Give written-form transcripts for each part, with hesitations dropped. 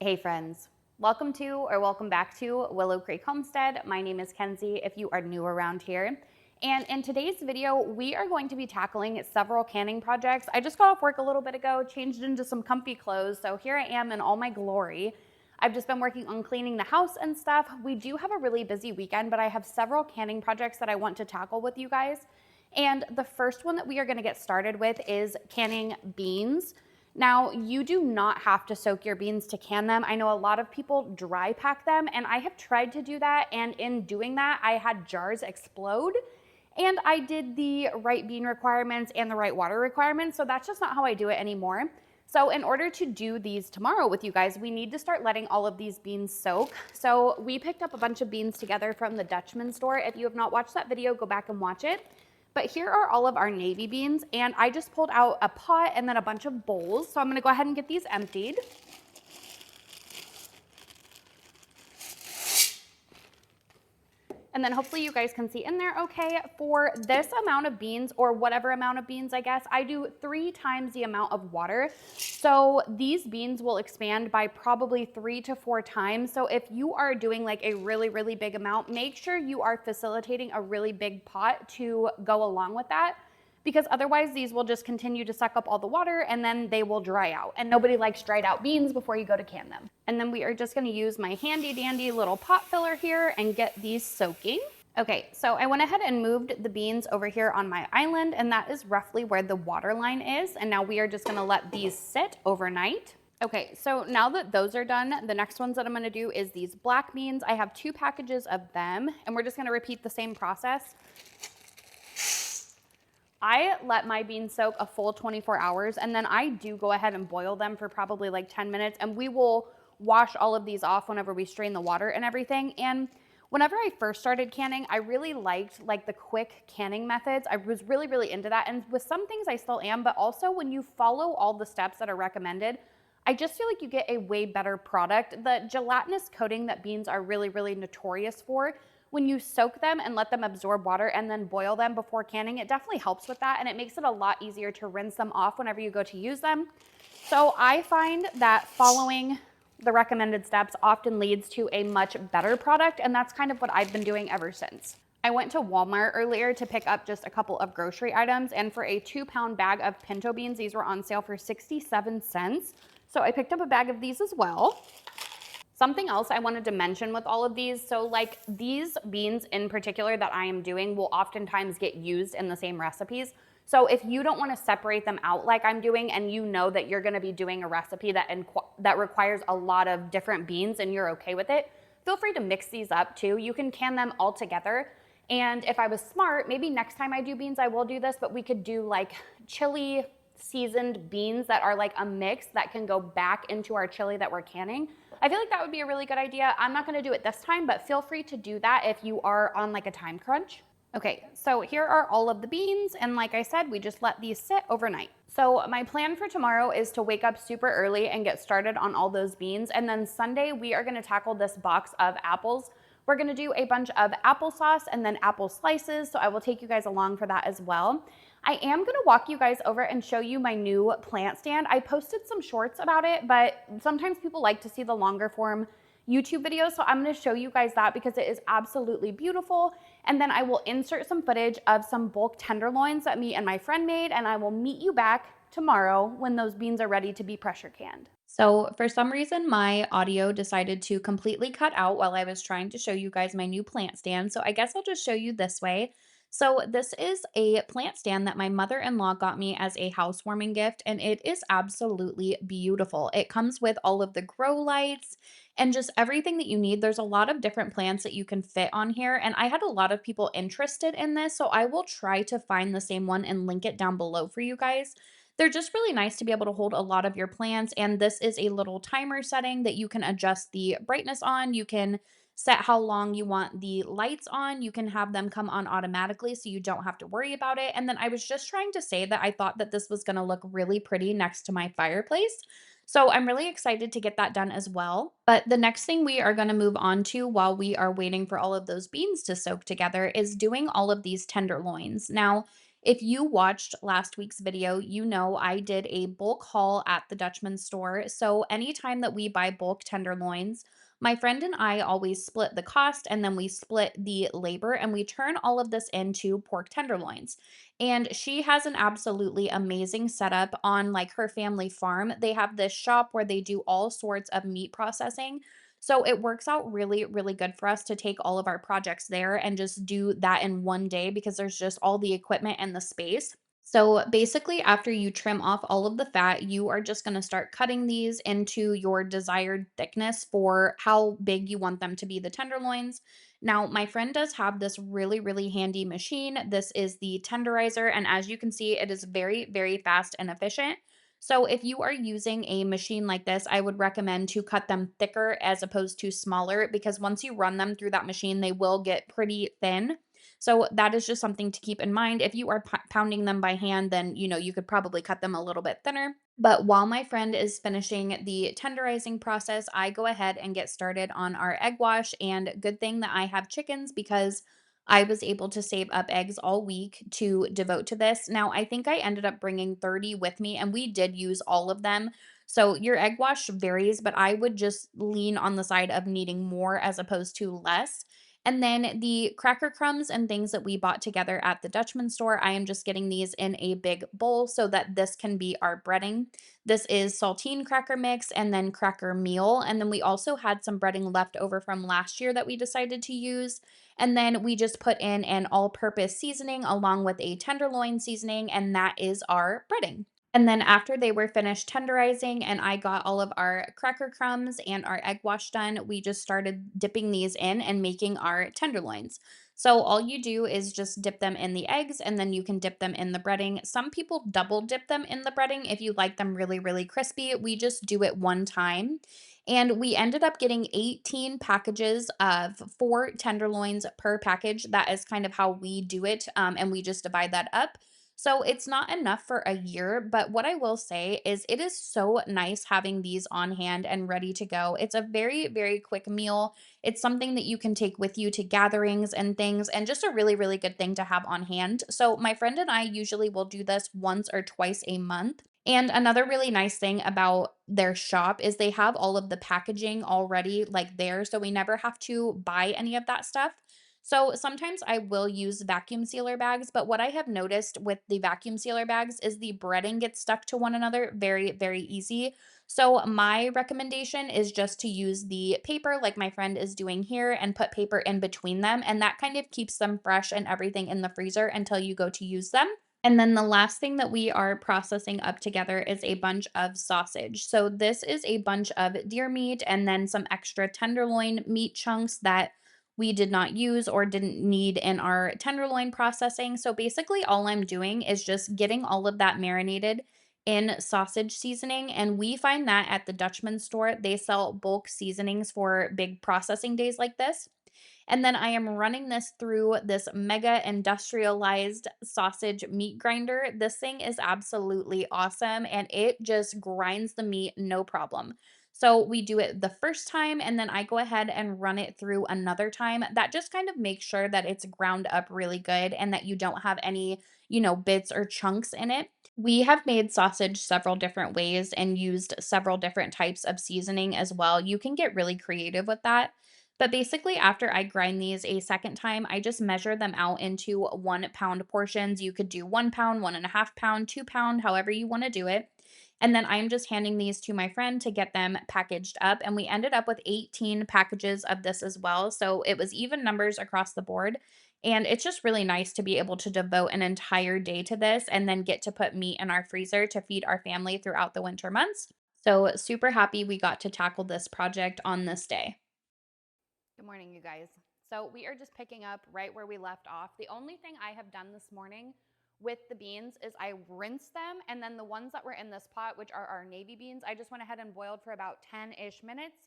Hey friends, welcome to or welcome back to Willow Creek Homestead. My name is Kenzie if you are new around here. And in today's video, we are going to be tackling several canning projects. I just got off work a little bit ago, changed into some comfy clothes, so here I am in all my glory. I've just been working on cleaning the house and stuff. We do have a really busy weekend, but I have several canning projects that I want to tackle with you guys. And the first one that we are going to get started with is canning beans. Now, you do not have to soak your beans to can them. I know a lot of people dry pack them, and I have tried to do that, and in doing that, I had jars explode, and I did the right bean requirements and the right water requirements, so that's just not how I do it anymore. So in order to do these tomorrow with you guys, we need to start letting all of these beans soak. So we picked up a bunch of beans together from the Dutchman store. If you have not watched that video, go back and watch it. But here are all of our navy beans, and I just pulled out a pot and then a bunch of bowls. So I'm gonna go ahead and get these emptied. And then hopefully you guys can see in there okay. For this amount of beans, or whatever amount of beans I guess, I do 3 times the amount of water. So these beans will expand by probably 3 to 4 times. So if you are doing like a really, really big amount, make sure you are facilitating a really big pot to go along with that, because otherwise these will just continue to suck up all the water and then they will dry out. And nobody likes dried out beans before you go to can them. And then we are just gonna use my handy dandy little pot filler here and get these soaking. Okay, so I went ahead and moved the beans over here on my island, and that is roughly where the water line is. And now we are just gonna let these sit overnight. Okay, so now that those are done, the next ones that I'm gonna do is these black beans. I have 2 packages of them, and we're just gonna repeat the same process. I let my beans soak a full 24 hours, and then I do go ahead and boil them for probably like 10 minutes, and we will wash all of these off whenever we strain the water and everything. And whenever I first started canning, I really liked like the quick canning methods. I was really, really into that. And with some things I still am, but also when you follow all the steps that are recommended, I just feel like you get a way better product. The gelatinous coating that beans are really, really notorious for, when you soak them and let them absorb water and then boil them before canning, it definitely helps with that, and it makes it a lot easier to rinse them off whenever you go to use them. So I find that following the recommended steps often leads to a much better product, and that's kind of what I've been doing ever since. I went to Walmart earlier to pick up just a couple of grocery items, and for a 2-pound bag of pinto beans, these were on sale for 67 cents. So I picked up a bag of these as well. Something else I wanted to mention with all of these, so like these beans in particular that I am doing will oftentimes get used in the same recipes. So if you don't want to separate them out like I'm doing, and you know that you're going to be doing a recipe that requires a lot of different beans and you're okay with it, feel free to mix these up too. You can can them all together. And if I was smart, maybe next time I do beans, I will do this, but we could do like chili seasoned beans that are like a mix that can go back into our chili that we're canning. I feel like that would be a really good idea. I'm not gonna do it this time, but feel free to do that if you are on like a time crunch. Okay, so here are all of the beans, and like I said, we just let these sit overnight. So my plan for tomorrow is to wake up super early and get started on all those beans, and then Sunday we are gonna tackle this box of apples. We're gonna do a bunch of applesauce and then apple slices, so I will take you guys along for that as well. I am gonna walk you guys over and show you my new plant stand. I posted some shorts about it, but sometimes people like to see the longer form YouTube videos, so I'm gonna show you guys that because it is absolutely beautiful. And then I will insert some footage of some bulk tenderloins that me and my friend made, and I will meet you back tomorrow when those beans are ready to be pressure canned. So for some reason, my audio decided to completely cut out while I was trying to show you guys my new plant stand. So I guess I'll just show you this way. So this is a plant stand that my mother-in-law got me as a housewarming gift, and it is absolutely beautiful. It comes with all of the grow lights and just everything that you need. There's a lot of different plants that you can fit on here, and I had a lot of people interested in this, so I will try to find the same one and link it down below for you guys. They're just really nice to be able to hold a lot of your plants, and this is a little timer setting that you can adjust the brightness on. You can set how long you want the lights on. You can have them come on automatically so you don't have to worry about it. And then I was just trying to say that I thought that this was going to look really pretty next to my fireplace. So I'm really excited to get that done as well. But the next thing we are going to move on to while we are waiting for all of those beans to soak together is doing all of these tenderloins. Now, If you watched last week's video, you know I did a bulk haul at the Dutchman store. So anytime that we buy bulk tenderloins, my friend and I always split the cost and then we split the labor and we turn all of this into pork tenderloins. And she has an absolutely amazing setup on like her family farm. They have this shop where they do all sorts of meat processing. So it works out really, really good for us to take all of our projects there and just do that in one day because there's just all the equipment and the space. So basically, after you trim off all of the fat, you are just going to start cutting these into your desired thickness for how big you want them to be, the tenderloins. Now, my friend does have this really, really handy machine. This is the tenderizer, and as you can see, it is very, very fast and efficient. So if you are using a machine like this, I would recommend to cut them thicker as opposed to smaller because once you run them through that machine, they will get pretty thin. So that is just something to keep in mind. If you are pounding them by hand, then you could probably cut them a little bit thinner. But while my friend is finishing the tenderizing process, I go ahead and get started on our egg wash. And good thing that I have chickens because I was able to save up eggs all week to devote to this. Now, I think I ended up bringing 30 with me, and we did use all of them. So your egg wash varies, but I would just lean on the side of needing more as opposed to less. And then the cracker crumbs and things that we bought together at the Dutchman store, I am just getting these in a big bowl so that this can be our breading. This is saltine cracker mix and then cracker meal. And then we also had some breading left over from last year that we decided to use. And then we just put in an all purpose seasoning along with a tenderloin seasoning, and that is our breading. And then after they were finished tenderizing and I got all of our cracker crumbs and our egg wash done, we just started dipping these in and making our tenderloins. So all you do is just dip them in the eggs and then you can dip them in the breading. Some people double dip them in the breading if you like them really, really crispy. We just do it one time. And we ended up getting 18 packages of 4 tenderloins per package. That is kind of how we do it. And we just divide that up. So it's not enough for a year, but what I will say is it is so nice having these on hand and ready to go. It's a very, very quick meal. It's something that you can take with you to gatherings and things, and just a really, really good thing to have on hand. So my friend and I usually will do this once or twice a month. And another really nice thing about their shop is they have all of the packaging already like there, so we never have to buy any of that stuff. So sometimes I will use vacuum sealer bags, but what I have noticed with the vacuum sealer bags is the breading gets stuck to one another very, very easy. So my recommendation is just to use the paper like my friend is doing here and put paper in between them, and that kind of keeps them fresh and everything in the freezer until you go to use them. And then the last thing that we are processing up together is a bunch of sausage. So this is a bunch of deer meat and then some extra tenderloin meat chunks that we did not use or didn't need in our tenderloin processing. So basically, all I'm doing is just getting all of that marinated in sausage seasoning. And we find that at the Dutchman store, they sell bulk seasonings for big processing days like this. And then I am running this through this mega industrialized sausage meat grinder. This thing is absolutely awesome and it just grinds the meat no problem. So we do it the first time and then I go ahead and run it through another time. That just kind of makes sure that it's ground up really good and that you don't have any, bits or chunks in it. We have made sausage several different ways and used several different types of seasoning as well. You can get really creative with that. But basically, after I grind these a second time, I just measure them out into 1 pound portions. You could do 1 pound, 1.5 pound, 2 pound, however you want to do it. And then I'm just handing these to my friend to get them packaged up. And we ended up with 18 packages of this as well. So it was even numbers across the board. And it's just really nice to be able to devote an entire day to this and then get to put meat in our freezer to feed our family throughout the winter months. So, super happy we got to tackle this project on this day. Good morning, you guys. So we are just picking up right where we left off. The only thing I have done this morning with the beans is I rinsed them, and then the ones that were in this pot, which are our navy beans, I just went ahead and boiled for about 10-ish minutes.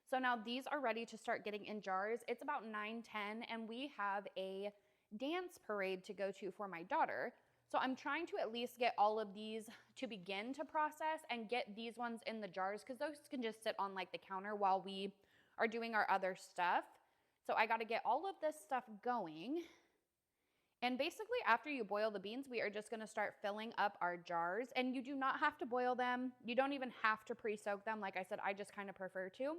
So now these are ready to start getting in jars. It's about 9:10, and we have a dance parade to go to for my daughter. So I'm trying to at least get all of these to begin to process and get these ones in the jars because those can just sit on like the counter while we are doing our other stuff. So I got to get all of this stuff going. And basically after you boil the beans, we are just gonna start filling up our jars, and you do not have to boil them. You don't even have to pre-soak them. Like I said, I just kind of prefer to.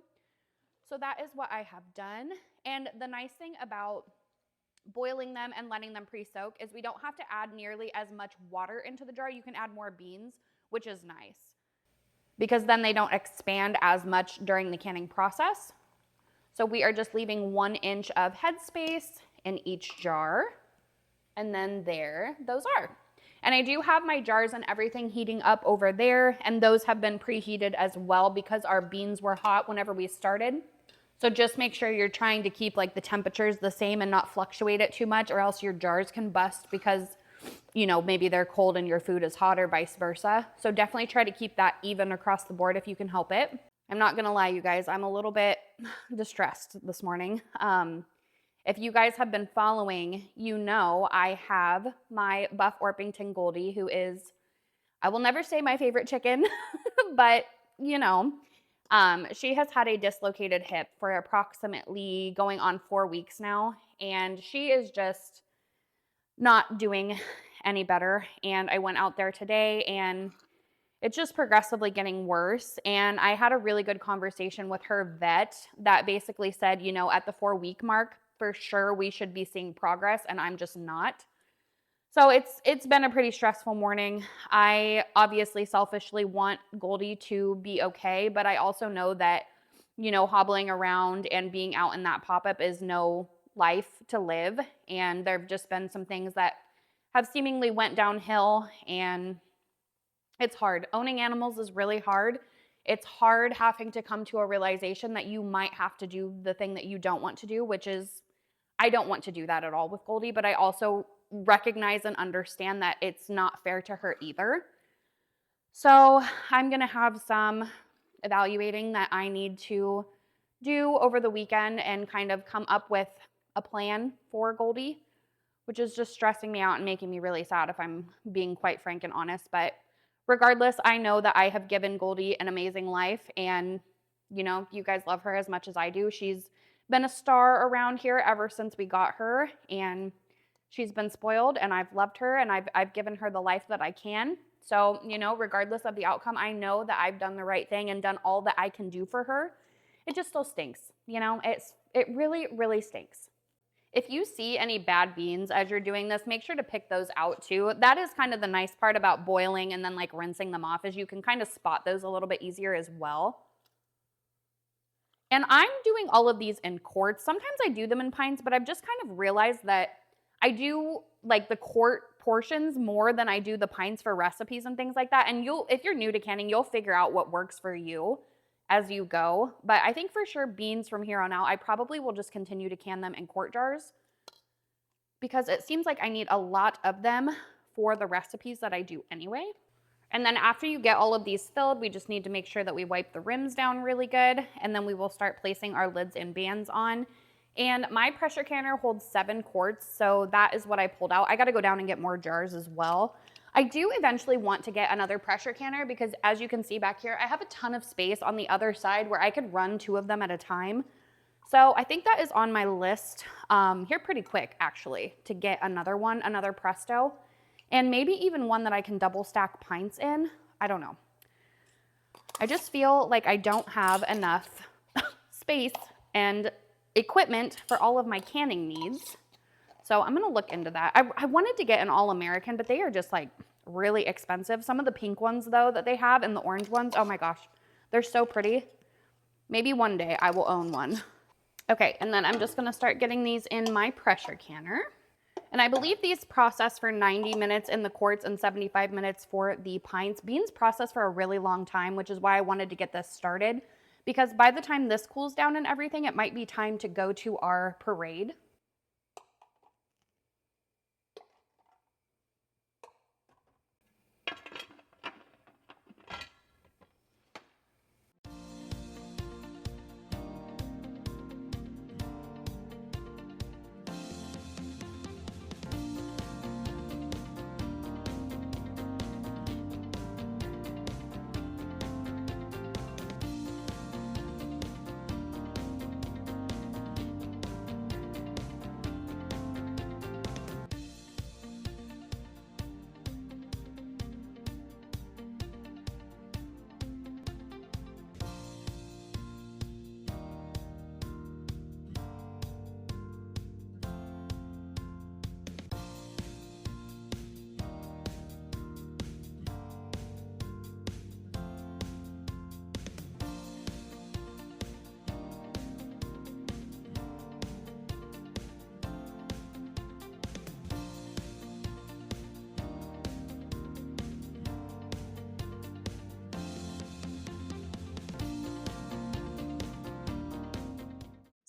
So that is what I have done. And the nice thing about boiling them and letting them pre-soak is we don't have to add nearly as much water into the jar. You can add more beans, which is nice, because then they don't expand as much during the canning process. So we are just leaving 1 inch of headspace in each jar. And then there those are. And I do have my jars and everything heating up over there, and those have been preheated as well because our beans were hot whenever we started. So just make sure you're trying to keep like the temperatures the same and not fluctuate it too much, or else your jars can bust because, you know, maybe they're cold and your food is hot, or vice versa. So definitely try to keep that even across the board if you can help it. I'm not gonna lie, you guys, I'm a little bit distressed this morning. If you guys have been following, you know I have my Buff Orpington Goldie, who is, I will never say my favorite chicken, but you know, she has had a dislocated hip for approximately going on 4 weeks now, and she is just not doing any better. And I went out there today, and it's just progressively getting worse. And I had a really good conversation with her vet that basically said, you know, at the 4-week mark, for sure we should be seeing progress, and I'm just not. So it's been a pretty stressful morning. I obviously selfishly want Goldie to be okay, but I also know that, you know, hobbling around and being out in that pop-up is no life to live. And there have just been some things that have seemingly went downhill, and it's hard. Owning animals is really hard. It's hard having to come to a realization that you might have to do the thing that you don't want to do, which is, I don't want to do that at all with Goldie, but I also recognize and understand that it's not fair to her either. So I'm going to have some evaluating that I need to do over the weekend and kind of come up with a plan for Goldie, which is just stressing me out and making me really sad if I'm being quite frank and honest. But regardless, I know that I have given Goldie an amazing life, and, you know, you guys love her as much as I do. She's been a star around here ever since we got her, and she's been spoiled, and I've loved her, and I've given her the life that I can. So, you know, regardless of the outcome, I know that I've done the right thing and done all that I can do for her. It just still stinks, you know? It really, really stinks. If you see any bad beans as you're doing this, make sure to pick those out too. That is kind of the nice part about boiling and then like rinsing them off, is you can kind of spot those a little bit easier as well. And I'm doing all of these in quarts. Sometimes I do them in pints, but I've just kind of realized that I do like the quart portions more than I do the pints for recipes and things like that. And if you're new to canning, you'll figure out what works for you as you go. But I think for sure beans from here on out, I probably will just continue to can them in quart jars, because it seems like I need a lot of them for the recipes that I do anyway. And then after you get all of these filled, we just need to make sure that we wipe the rims down really good, and then we will start placing our lids and bands on. And my pressure canner holds 7 quarts, so that is what I pulled out. I got to go down and get more jars as well. I do eventually want to get another pressure canner, because as you can see back here, I have a ton of space on the other side where I could run 2 of them at a time. So I think that is on my list here pretty quick, actually, to get another one, another Presto. And maybe even one that I can double stack pints in. I don't know. I just feel like I don't have enough space and equipment for all of my canning needs. So I'm going to look into that. I wanted to get an All-American, but they are just like really expensive. Some of the pink ones though that they have and the orange ones, oh my gosh, they're so pretty. Maybe one day I will own one. Okay, and then I'm just going to start getting these in my pressure canner. And I believe these process for 90 minutes in the quarts and 75 minutes for the pints. Beans process for a really long time, which is why I wanted to get this started, because by the time this cools down and everything, it might be time to go to our parade.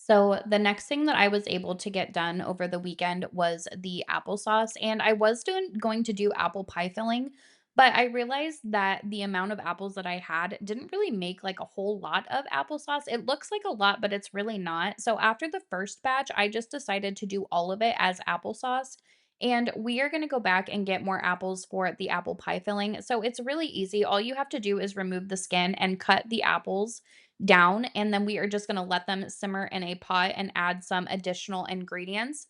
So, the next thing that I was able to get done over the weekend was the applesauce, and I was going to do apple pie filling, but I realized that the amount of apples that I had didn't really make like a whole lot of applesauce. It looks like a lot, but it's really not. So, after the first batch, I just decided to do all of it as applesauce. And we are going to go back and get more apples for the apple pie filling. So it's really easy. All you have to do is remove the skin and cut the apples down, and then we are just gonna let them simmer in a pot and add some additional ingredients.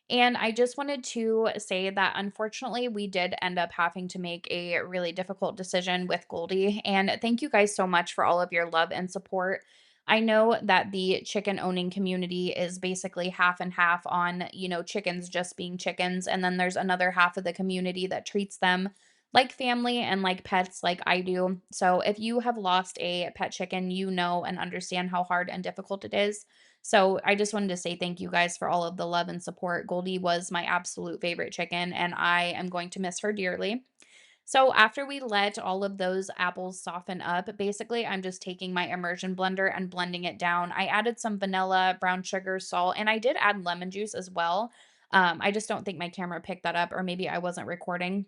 And I just wanted to say that unfortunately, we did end up having to make a really difficult decision with Goldie. And thank you guys so much for all of your love and support. I know that the chicken owning community is basically half and half on, chickens just being chickens. And then there's another half of the community that treats them like family and like pets, like I do. So if you have lost a pet chicken, you know and understand how hard and difficult it is. So I just wanted to say thank you guys for all of the love and support. Goldie was my absolute favorite chicken, and I am going to miss her dearly. So after we let all of those apples soften up, basically I'm just taking my immersion blender and blending it down. I added some vanilla, brown sugar, salt, and I did add lemon juice as well. I just don't think my camera picked that up, or maybe I wasn't recording.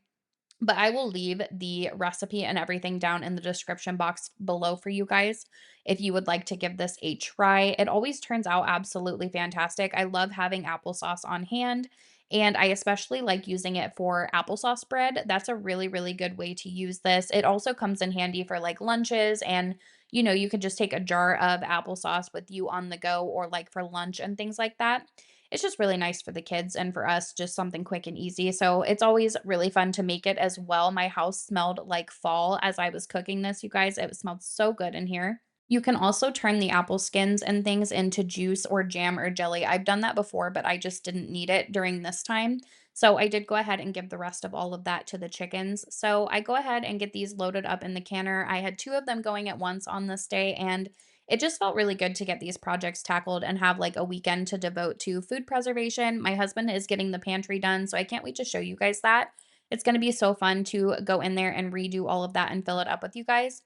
But I will leave the recipe and everything down in the description box below for you guys if you would like to give this a try. It always turns out absolutely fantastic. I love having applesauce on hand, and I especially like using it for applesauce bread. That's a really, really good way to use this. It also comes in handy for like lunches, and you could just take a jar of applesauce with you on the go or like for lunch and things like that. It's just really nice for the kids and for us, just something quick and easy. So it's always really fun to make it as well. My house smelled like fall as I was cooking this, you guys. It smelled so good in here. You can also turn the apple skins and things into juice or jam or jelly. I've done that before, but I just didn't need it during this time. So I did go ahead and give the rest of all of that to the chickens. So I go ahead and get these loaded up in the canner. I had two of them going at once on this day, and it just felt really good to get these projects tackled and have like a weekend to devote to food preservation. My husband is getting the pantry done, so I can't wait to show you guys that. It's going to be so fun to go in there and redo all of that and fill it up with you guys.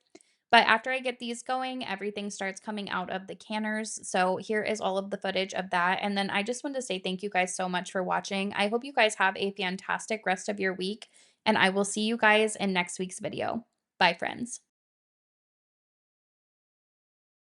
But after I get these going, everything starts coming out of the canners. So here is all of the footage of that. And then I just want to say thank you guys so much for watching. I hope you guys have a fantastic rest of your week, and I will see you guys in next week's video. Bye, friends.